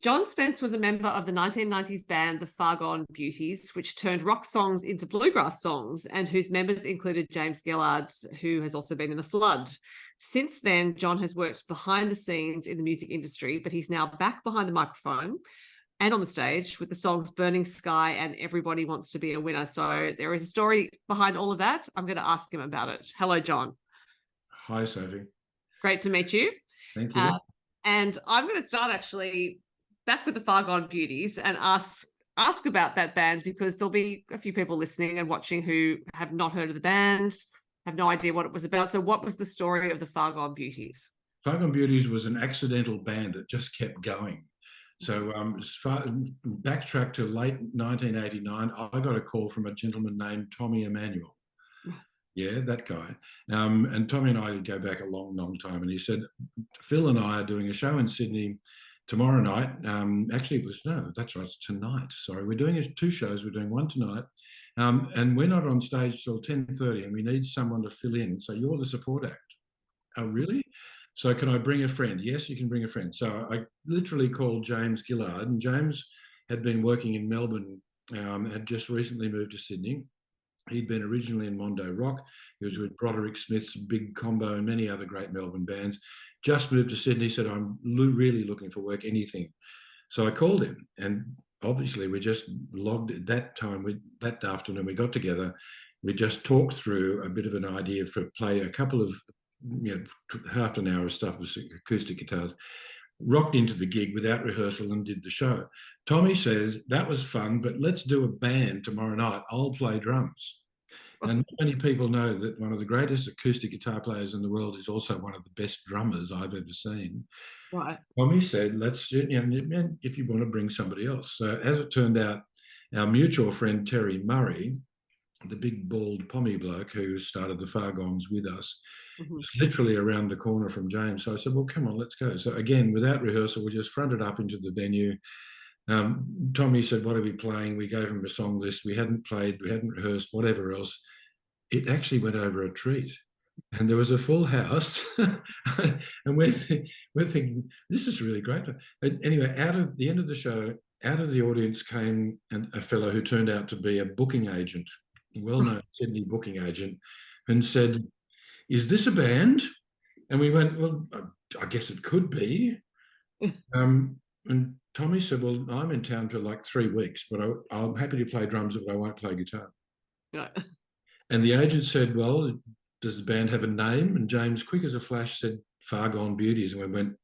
John Spence was a member of the 1990s band the Fargone Beauties, which turned rock songs into bluegrass songs, and whose members included James Gillard, who has also been in The Flood. Since then, John has worked behind the scenes in the music industry, but he's now back behind the microphone and on the stage with the songs Burning Sky and Everybody Wants to Be a Winner. So there is a story behind all of that. I'm going to ask him about it. Hello, John. Hi, Sophie. Great to meet you. Thank you. And I'm going to start actually back with the Fargone Beauties and ask about that band, because there'll be a few people listening and watching who have not heard of the band, have no idea what it was about. So what was the story of the Fargone Beauties? Fargone Beauties was an accidental band that just kept going. So backtrack to late 1989, I got a call from a gentleman named Tommy Emmanuel. Yeah, that guy. And Tommy and I go back a long, long time. And he said, Phil and I are doing a show in Sydney tomorrow night. Actually, that's right, it's tonight. Sorry, we're doing two shows. We're doing one tonight. And we're not on stage till 10:30, and we need someone to fill in. So you're the support act. Oh, really? So can I bring a friend? Yes, you can bring a friend. So I literally called James Gillard, and James had been working in Melbourne, had just recently moved to Sydney. He'd been originally in Mondo Rock. He was with Broderick Smith's Big Combo and many other great Melbourne bands. Just moved to Sydney, said, I'm really looking for work, anything. So I called him, and obviously we just logged at that time, that afternoon we got together. We just talked through a bit of an idea for play, a couple of, half an hour of stuff with acoustic guitars, rocked into the gig without rehearsal and did the show. Tommy says, that was fun, but let's do a band tomorrow night. I'll play drums. And not many people know that one of the greatest acoustic guitar players in the world is also one of the best drummers I've ever seen. Right. Tommy said, let's, if you want to bring somebody else. So as it turned out, our mutual friend Terry Murray, the big bald pommy bloke who started the Fargones with us, was literally around the corner from James. So I said, well, come on, let's go. So again, without rehearsal, we just fronted up into the venue. Tommy said, what are we playing? We gave him a song list. We hadn't played, we hadn't rehearsed, whatever else. It actually went over a treat. And there was a full house. And we're thinking, this is really great. And anyway, out of the end of the show, out of the audience came a fellow who turned out to be a booking agent, a well-known Sydney booking agent, and said, is this a band? And we went, well, I guess it could be. And Tommy said, well, I'm in town for like 3 weeks, but I'm happy to play drums, but I won't play guitar. Right. And the agent said, well, does the band have a name? And James, quick as a flash, said Fargone Beauties. And we went,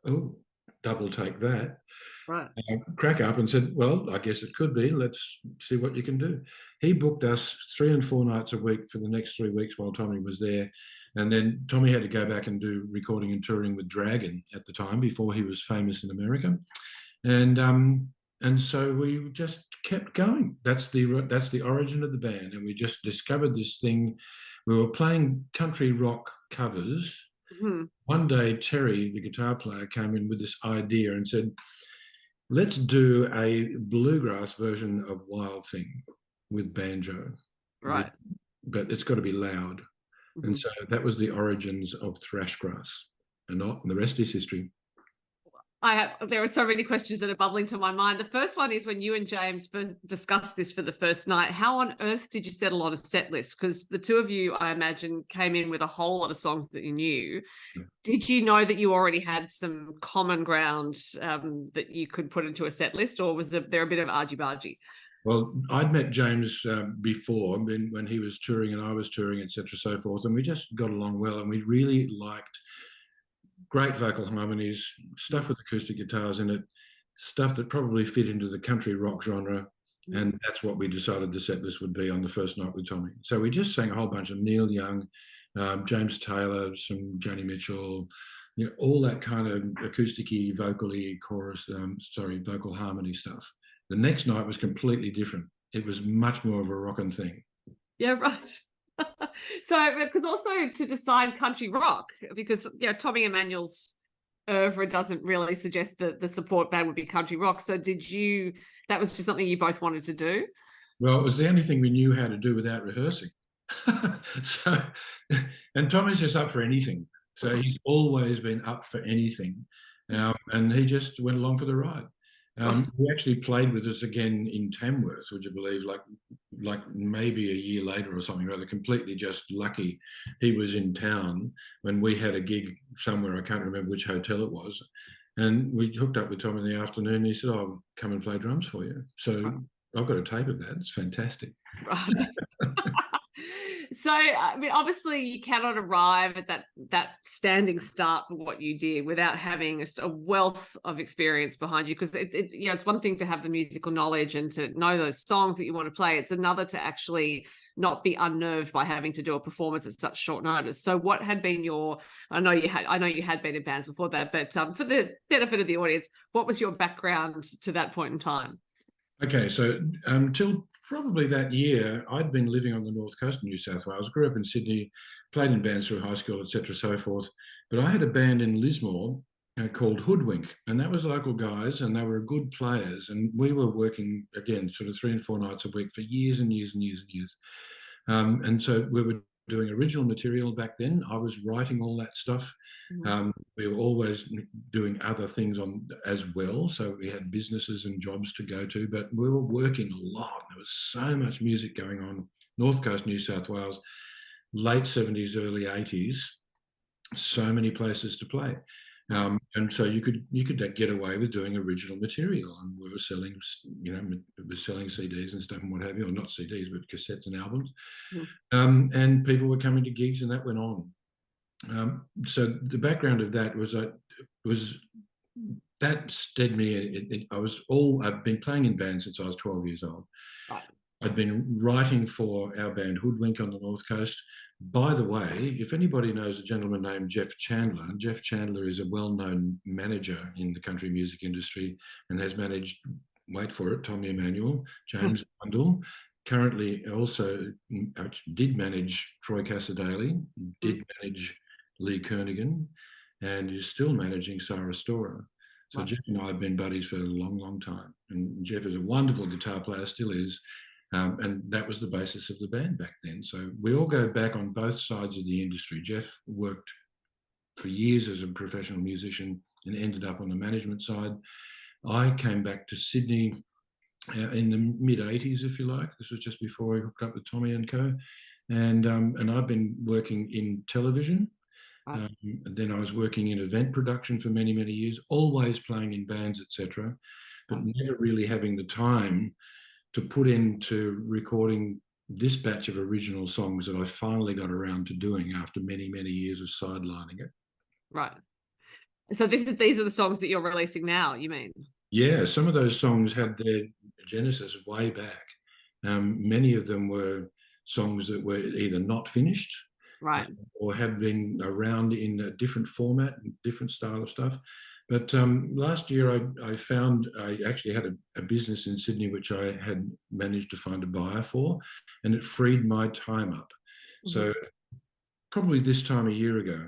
oh, double take that. Right. Crack up and said, well, I guess it could be. Let's see what you can do. He booked us 3 and 4 nights a week for the next 3 weeks while Tommy was there. And then Tommy had to go back and do recording and touring with Dragon at the time before he was famous in America. And so we just kept going. That's the origin of the band. And we just discovered this thing. We were playing country rock covers. One day, Terry, the guitar player, came in with this idea and said, let's do a bluegrass version of Wild Thing with banjo. Right. But it's got to be loud. And so that was the origins of Thrashgrass. And the rest is history. There are so many questions that are bubbling to my mind. The first one is, when you and James first discussed this for the first night, how on earth did you settle on a set list? Because the two of you, I imagine, came in with a whole lot of songs that you knew. Did you know that you already had some common ground that you could put into a set list, or was there a bit of argy-bargy? Well, I'd met James before when he was touring and I was touring, etc., so forth, and we just got along well, and we really liked great vocal harmonies, stuff with acoustic guitars in it, stuff that probably fit into the country rock genre, and that's what we decided the set list would be on the first night with Tommy. So we just sang a whole bunch of Neil Young, James Taylor, some Joni Mitchell, all that kind of acoustic-y, vocal-y, vocal harmony stuff. The next night was completely different. It was much more of a rockin' thing. Yeah, right. So, because also to decide country rock, because Tommy Emmanuel's oeuvre doesn't really suggest that the support band would be country rock. So that was just something you both wanted to do? Well, it was the only thing we knew how to do without rehearsing. And Tommy's just up for anything. So he's always been up for anything. And he just went along for the ride. He actually played with us again in Tamworth, would you believe, like maybe a year later or something, rather completely just lucky. He was in town when we had a gig somewhere, I can't remember which hotel it was, and we hooked up with Tom in the afternoon, and he said, "I'll come and play drums for you." So I've got a tape of that. It's fantastic. Right. So, I mean, obviously, you cannot arrive at that standing start for what you did without having a wealth of experience behind you. Because it's one thing to have the musical knowledge and to know those songs that you want to play. It's another to actually not be unnerved by having to do a performance at such short notice. So, what had been your? I know you had been in bands before that, but for the benefit of the audience, what was your background to that point in time? Okay, so till probably that year, I'd been living on the north coast of New South Wales. Grew up in Sydney, played in bands through high school, etc., so forth. But I had a band in Lismore called Hoodwink, and that was local guys, and they were good players. And we were working again, sort of 3 and 4 nights a week for years and years and years and years. And so we were doing original material back then. I was writing all that stuff. We were always doing other things on as well. So we had businesses and jobs to go to, but we were working a lot. There was so much music going on. North Coast, New South Wales, late 70s, early 80s, so many places to play. And so you could get away with doing original material, and we were selling, it was selling CDs and stuff and what have you, or not CDs, but cassettes and albums. And people were coming to gigs, and that went on. So the background of that was that steadied me. I've been playing in bands since I was 12 years old. Right. I'd been writing for our band Hoodwink on the North Coast. By the way, if anybody knows a gentleman named Jeff Chandler is a well-known manager in the country music industry and has managed, wait for it, Tommy Emmanuel, James Bundle, currently also did manage Troy Cassadaly, did manage Lee Kernaghan, and is still managing Sarah Storer. So Jeff and I have been buddies for a long, long time. And Jeff is a wonderful guitar player, still is. And that was the basis of the band back then. So we all go back on both sides of the industry. Jeff worked for years as a professional musician and ended up on the management side. I came back to Sydney in the mid-80s, if you like. This was just before I hooked up with Tommy and co. And I've been working in television. And then I was working in event production for many, many years, always playing in bands, etc., but never really having the time to put into recording this batch of original songs that I finally got around to doing after many, many years of sidelining it. Right. So these are the songs that you're releasing now, you mean? Yeah, some of those songs had their genesis way back. Many of them were songs that were either not finished, right, or had been around in a different format, different style of stuff. But last year, I actually had a business in Sydney which I had managed to find a buyer for, and it freed my time up. So probably this time a year ago,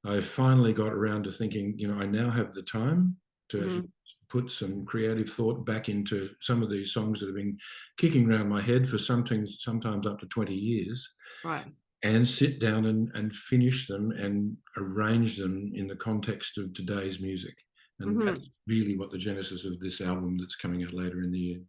I finally got around to thinking, I now have the time to actually put some creative thought back into some of these songs that have been kicking around my head for sometimes up to 20 years. Right. And sit down and finish them and arrange them in the context of today's music. And that's really what the genesis of this album that's coming out later in the year.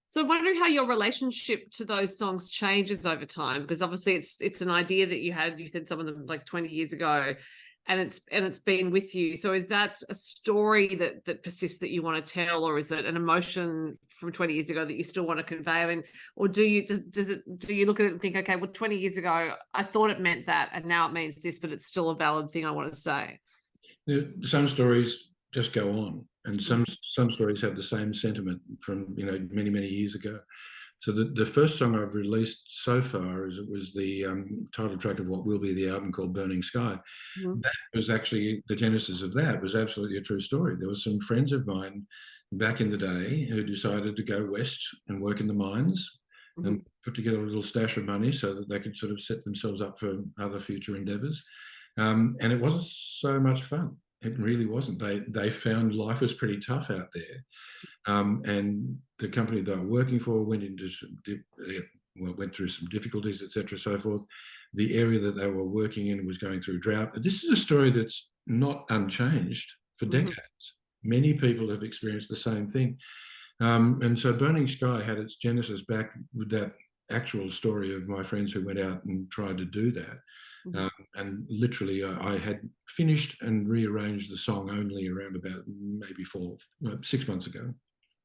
So I'm wondering how your relationship to those songs changes over time, because obviously it's an idea that you said some of them like 20 years ago, and it's been with you. So is that a story that persists that you want to tell, or is it an emotion from 20 years ago that you still want to convey? I mean, or do you look at it and think, okay, well, 20 years ago I thought it meant that, and now it means this, but it's still a valid thing I want to say? Some stories just go on, and some stories have the same sentiment from many, many years ago. So the first song I've released so far was the title track of what will be the album, called Burning Sky. That was actually, the genesis of that was absolutely a true story. There were some friends of mine back in the day who decided to go west and work in the mines and put together a little stash of money so that they could sort of set themselves up for other future endeavours. And it wasn't so much fun. It really wasn't. They found life was pretty tough out there. And the company they were working for went through some difficulties, etc., so forth. The area that they were working in was going through drought. This is a story that's not unchanged for decades. many people have experienced the same thing. And so Burning Sky had its genesis back with that actual story of my friends who went out and tried to do that. And literally, I had finished and rearranged the song only around about maybe 6 months ago.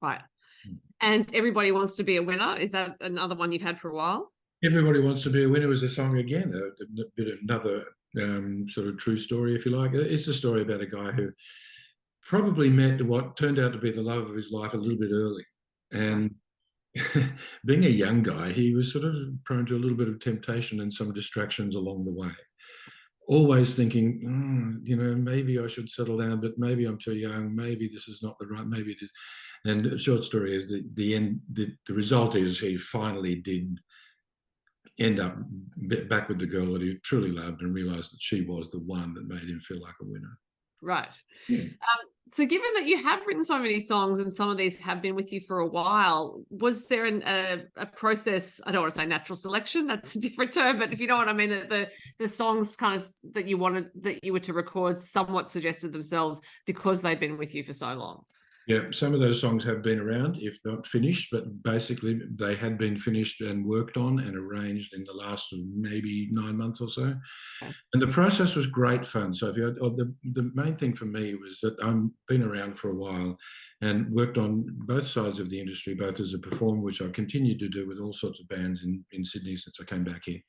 Right. And Everybody Wants to Be a Winner, is that another one you've had for a while? Everybody Wants to Be a Winner was a song again, a bit of another sort of true story, if you like. It's a story about a guy who probably met what turned out to be the love of his life a little bit early. And being a young guy, he was sort of prone to a little bit of temptation and some distractions along the way. Always thinking, maybe I should settle down, but maybe I'm too young. Maybe this is not the right. Maybe it is. And the short story is the end. The result is he finally did end up back with the girl that he truly loved and realised that she was the one that made him feel like a winner. Right. Yeah. So given that you have written so many songs and some of these have been with you for a while, was there a process, I don't want to say natural selection, that's a different term, but if you know what I mean, the songs kind of that you were to record somewhat suggested themselves because they've been with you for so long? Yeah, some of those songs have been around, if not finished, but basically they had been finished and worked on and arranged in the last maybe 9 months or so. Okay. And the process was great fun. So the main thing for me was that I've been around for a while and worked on both sides of the industry, both as a performer, which I've continued to do with all sorts of bands in Sydney since I came back here,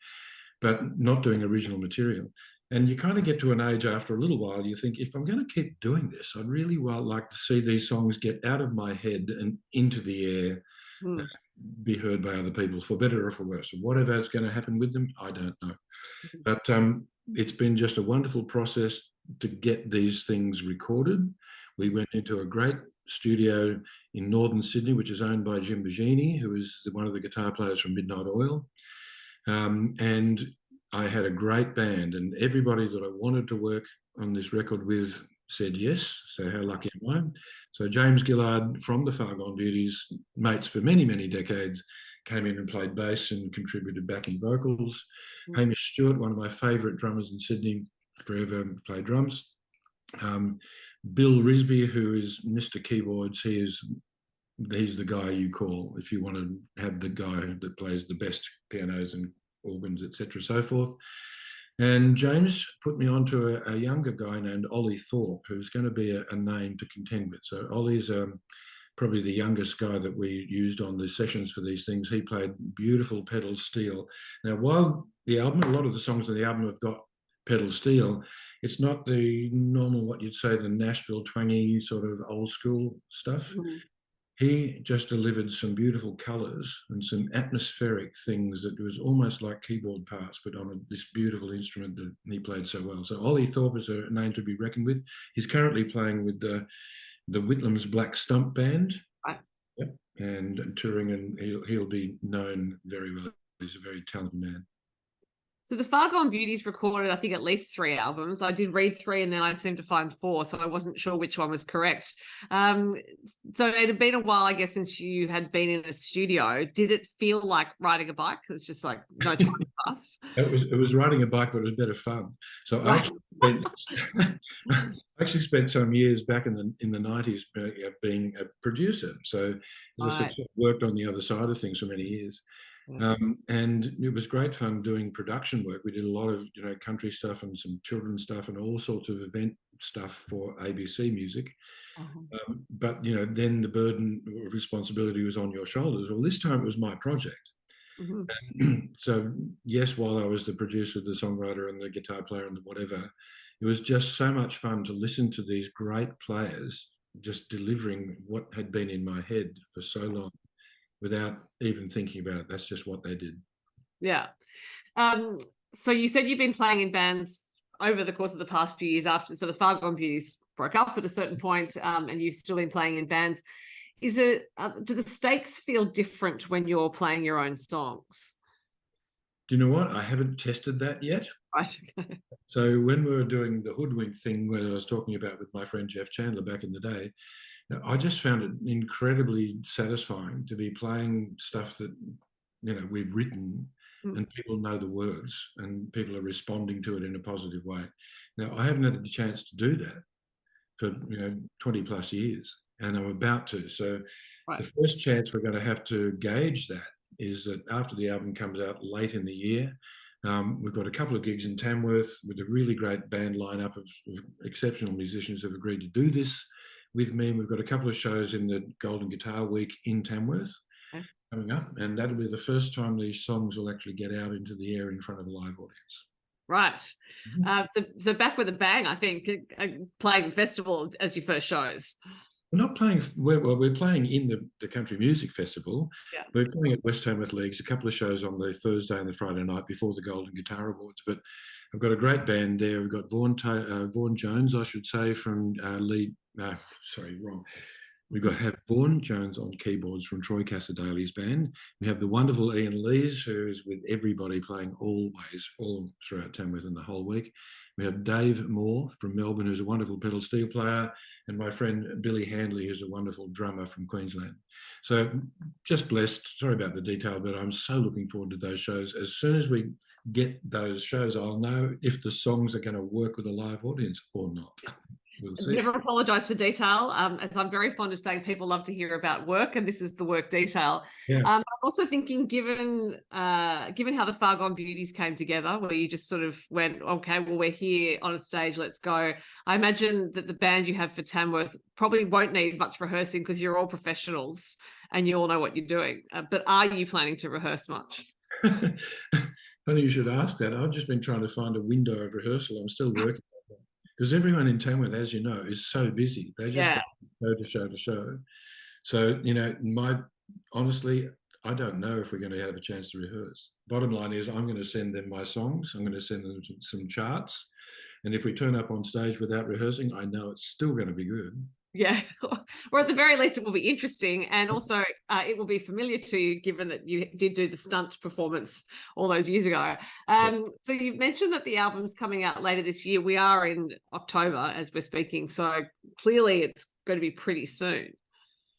but not doing original material. And you kind of get to an age after a little while, you think, if I'm going to keep doing this, I'd really well like to see these songs get out of my head and into the air, be heard by other people, for better or for worse. Whatever is going to happen with them, I don't know. But it's been just a wonderful process to get these things recorded. We went into a great studio in northern Sydney, which is owned by Jim Bogini, who is one of the guitar players from Midnight Oil. And I had a great band, and everybody that I wanted to work on this record with said yes. So how lucky am I? So James Gillard from the Fargone Beauties, mates for many, many decades, came in and played bass and contributed backing vocals. Hamish Stewart, one of my favourite drummers in Sydney, forever played drums. Bill Risby, who is Mr. Keyboards, he's the guy you call if you want to have the guy that plays the best pianos and organs, etc., so forth. And James put me onto a younger guy named Ollie Thorpe, who's going to be a name to contend with. So Ollie's probably the youngest guy that we used on the sessions for these things. He played beautiful pedal steel. Now, while a lot of the songs on the album have got pedal steel, it's not the normal, what you'd say, the Nashville twangy sort of old school stuff. He just delivered some beautiful colours and some atmospheric things that was almost like keyboard parts, but on this beautiful instrument that he played so well. So Ollie Thorpe is a name to be reckoned with. He's currently playing with the Whitlam's Black Stump Band, yep, and touring, and he'll be known very well. He's a very talented man. So the Fargone Beauties recorded, I think, at least 3 albums. I did read 3 and then I seemed to find 4, so I wasn't sure which one was correct. So it had been a while, I guess, since you had been in a studio. Did it feel like riding a bike? It's just like no time passed. It was riding a bike, but it was better fun. So I actually spent some years back in the 90s being a producer. So as I said, worked on the other side of things for many years. And it was great fun doing production work. We did a lot of country stuff and some children's stuff and all sorts of event stuff for ABC Music. But then the burden of responsibility was on your shoulders. Well, this time it was my project. So yes, while I was the producer, the songwriter, and the guitar player, and whatever, it was just so much fun to listen to these great players just delivering what had been in my head for so long, without even thinking about it. That's just what they did. Yeah. So you said you've been playing in bands over the course of the past few years after, so the Fargone Beauties broke up at a certain point, and you've still been playing in bands. Do the stakes feel different when you're playing your own songs? Do you know what? I haven't tested that yet. Right. So when we were doing the Hoodwink thing, where I was talking about with my friend Jeff Chandler back in the day, I just found it incredibly satisfying to be playing stuff that we've written and people know the words and people are responding to it in a positive way. Now, I haven't had the chance to do that for 20 plus years, and I'm about to. So Right. the first chance we're going to have to gauge that is that after the album comes out late in the year, we've got a couple of gigs in Tamworth with a really great band lineup of exceptional musicians who have agreed to do this with me. We've got a couple of shows in the Golden Guitar Week in Tamworth coming up, and that'll be the first time these songs will actually get out into the air in front of a live audience. Right. So back with a bang, I think, playing festival as your first shows. We're not playing, we're playing in the Country Music Festival. Yeah. We're playing at West Tamworth Leagues, a couple of shows on the Thursday and the Friday night before the Golden Guitar Awards. But I've got a great band there. We've got Vaughan Jones, I should say, from We've got Vaughan Jones on keyboards from Troy Cassadaly's band. We have the wonderful Ian Lees, who's with everybody playing always, all throughout Tamworth and the whole week. We have Dave Moore from Melbourne, who's a wonderful pedal steel player, and my friend Billy Handley, who's a wonderful drummer from Queensland. So just blessed. Sorry about the detail, but I'm so looking forward to those shows. As soon as we get those shows, I'll know if the songs are going to work with a live audience or not. We'll see. Never apologise for detail. As I'm very fond of saying, people love to hear about work, and this is the work detail. Yeah. I'm also thinking, given how the Fargone Beauties came together, where you just sort of went, okay, well, we're here on a stage, let's go. I imagine that the band you have for Tamworth probably won't need much rehearsing because you're all professionals and you all know what you're doing. But are you planning to rehearse much? Funny you should ask that. I've just been trying to find a window of rehearsal. I'm still working. Because everyone in Tamworth, as you know, is so busy. They just go show to show to show. So, honestly, I don't know if we're going to have a chance to rehearse. Bottom line is I'm going to send them my songs. I'm going to send them some charts. And if we turn up on stage without rehearsing, I know it's still going to be good. Yeah, or at the very least, it will be interesting, and also it will be familiar to you, given that you did do the stunt performance all those years ago. So you mentioned that the album's coming out later this year. We are in October as we're speaking, so clearly it's going to be pretty soon.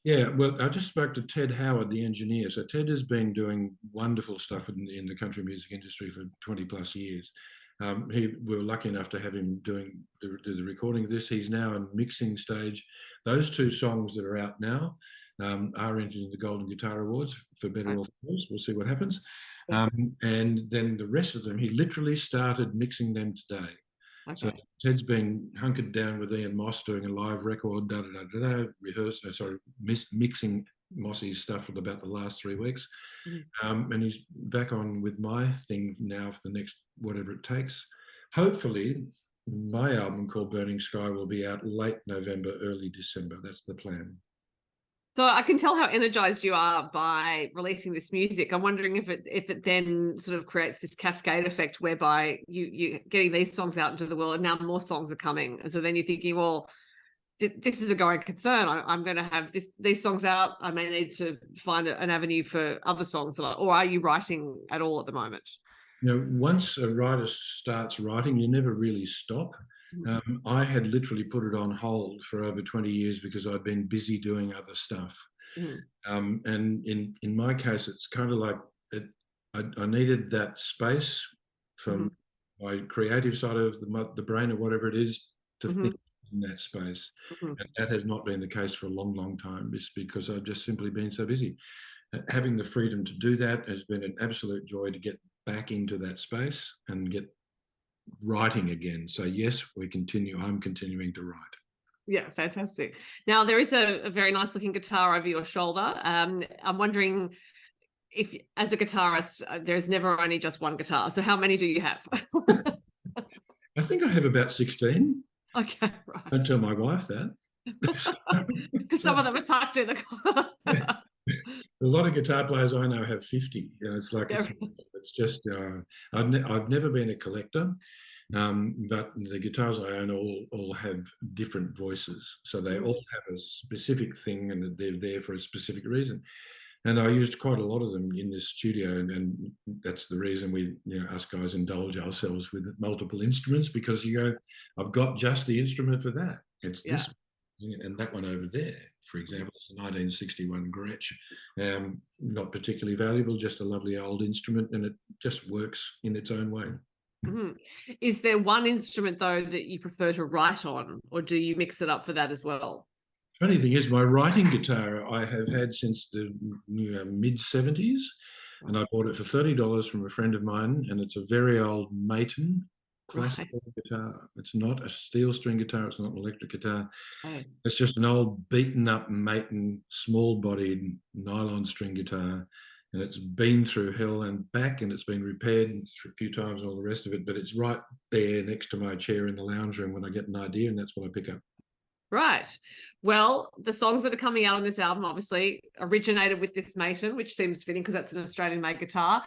Yeah, well, I just spoke to Ted Howard, the engineer. So Ted has been doing wonderful stuff in the country music industry for 20 plus years. We were lucky enough to have him do the recording of this. He's now in mixing stage. Those two songs that are out now are entering the Golden Guitar Awards, for better or for worse. We'll see what happens. And then the rest of them, he literally started mixing them today. Okay. So Ted's been hunkered down with Ian Moss doing a live record, mixing Mossy's stuff for about the last 3 weeks. And he's back on with my thing now for the next whatever it takes. Hopefully, my album called Burning Sky will be out late November, early December. That's the plan. So I can tell how energized you are by releasing this music. I'm wondering if it then sort of creates this cascade effect whereby you getting these songs out into the world, and now more songs are coming. And so then you're thinking, well, this is a going concern. I'm going to have these songs out. I may need to find an avenue for other songs. Or are you writing at all at the moment? Once a writer starts writing, you never really stop. I had literally put it on hold for over 20 years because I'd been busy doing other stuff. And in my case, it's kind of like I needed that space from my creative side of the brain or whatever it is to think in that space. And that has not been the case for a long, long time. It's because I've just simply been so busy. Having the freedom to do that has been an absolute joy to get back into that space and get writing again. So yes, I'm continuing to write. Yeah, fantastic. Now there is a very nice looking guitar over your shoulder. I'm wondering if, as a guitarist, there's never only just one guitar. So how many do you have? I think I have about 16. Okay, right. Don't tell my wife that. Because some of them are tucked in the corner. A lot of guitar players I know have 50. It's like it's just I've never been a collector, but the guitars I own all have different voices, so they all have a specific thing, and they're there for a specific reason. And I used quite a lot of them in this studio, and that's the reason we, us guys indulge ourselves with multiple instruments, because you go, I've got just the instrument for that. It's this. And that one over there, for example, is a 1961 Gretsch. Not particularly valuable, just a lovely old instrument, and it just works in its own way. Mhm. Is there one instrument, though, that you prefer to write on, or do you mix it up for that as well? Funny thing is, my writing guitar I have had since the mid 70s, and I bought it for $30 from a friend of mine, and it's a very old Maton Right. classical guitar. It's not a steel string guitar, it's not an electric guitar. Oh, It's just an old beaten up Maton small bodied nylon string guitar, and it's been through hell and back, and it's been repaired a few times and all the rest of it, but it's right there next to my chair in the lounge room when I get an idea, and that's what I pick up. right. Well, the songs that are coming out on this album obviously originated with this Maton, which seems fitting because that's an Australian-made guitar.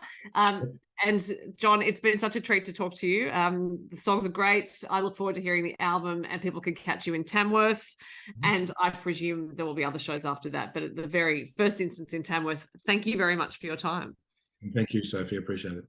And John, it's been such a treat to talk to you. The songs are great. I look forward to hearing the album, and people can catch you in Tamworth. And I presume there will be other shows after that. But at the very first instance in Tamworth, thank you very much for your time. And thank you, Sophie. I appreciate it.